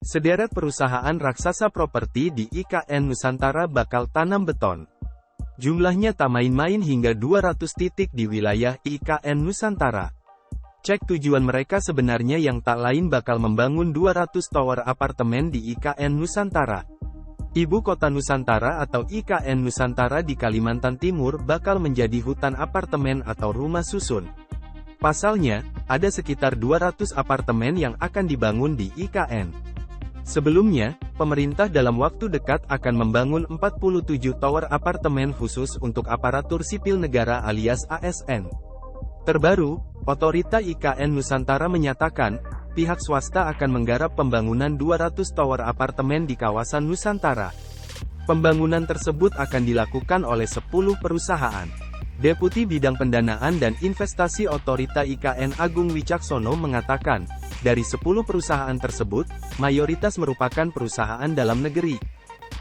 Sederet perusahaan raksasa properti di IKN Nusantara bakal tanam beton. Jumlahnya tak main-main hingga 200 titik di wilayah IKN Nusantara. Cek tujuan mereka sebenarnya yang tak lain bakal membangun 200 tower apartemen di IKN Nusantara. Ibu Kota Nusantara atau IKN Nusantara di Kalimantan Timur bakal menjadi hutan apartemen atau rumah susun. Pasalnya, ada sekitar 200 apartemen yang akan dibangun di IKN. Sebelumnya, pemerintah dalam waktu dekat akan membangun 47 tower apartemen khusus untuk aparatur sipil negara alias ASN. Terbaru, Otorita IKN Nusantara menyatakan, pihak swasta akan menggarap pembangunan 200 tower apartemen di kawasan Nusantara. Pembangunan tersebut akan dilakukan oleh 10 perusahaan. Deputi Bidang Pendanaan dan Investasi Otorita IKN Agung Wicaksono mengatakan, dari 10 perusahaan tersebut, mayoritas merupakan perusahaan dalam negeri.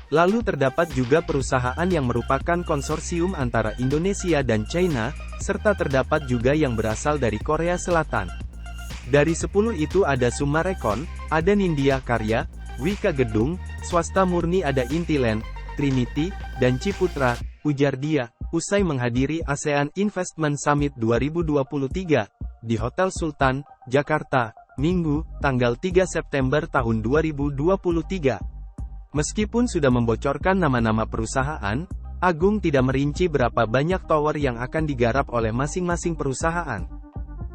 Lalu terdapat juga perusahaan yang merupakan konsorsium antara Indonesia dan China, serta terdapat juga yang berasal dari Korea Selatan. Dari 10 itu ada Sumarekon, ada Nindya Karya, Wika Gedung, swasta murni ada Intiland, Trinity, dan Ciputra, ujar dia, usai menghadiri ASEAN Investment Summit 2023, di Hotel Sultan, Jakarta, Minggu, tanggal 3 September tahun 2023. Meskipun sudah membocorkan nama-nama perusahaan, Agung tidak merinci berapa banyak tower yang akan digarap oleh masing-masing perusahaan.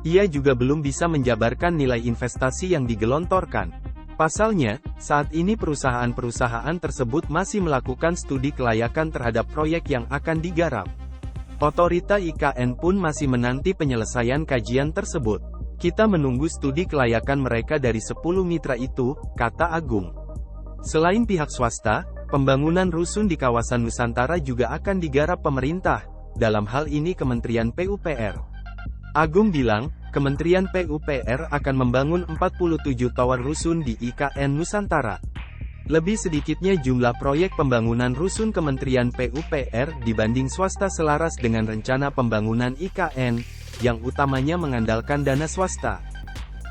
Ia juga belum bisa menjabarkan nilai investasi yang digelontorkan. Pasalnya, saat ini perusahaan-perusahaan tersebut masih melakukan studi kelayakan terhadap proyek yang akan digarap. Otorita IKN pun masih menanti penyelesaian kajian tersebut. Kita menunggu studi kelayakan mereka dari 10 mitra itu, kata Agung. Selain pihak swasta, pembangunan rusun di kawasan Nusantara juga akan digarap pemerintah, dalam hal ini Kementerian PUPR. Agung bilang, Kementerian PUPR akan membangun 47 tower rusun di IKN Nusantara. Lebih sedikitnya jumlah proyek pembangunan rusun Kementerian PUPR dibanding swasta selaras dengan rencana pembangunan IKN, yang utamanya mengandalkan dana swasta.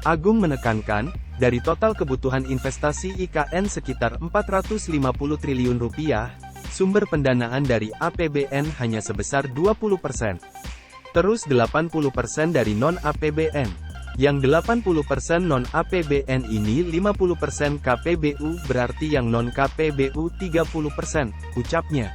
Agung menekankan, dari total kebutuhan investasi IKN sekitar 450 triliun rupiah, sumber pendanaan dari APBN hanya sebesar 20%. Terus 80% dari non-APBN. Yang 80% non-APBN ini 50% KPBU berarti yang non-KPBU 30%, ucapnya.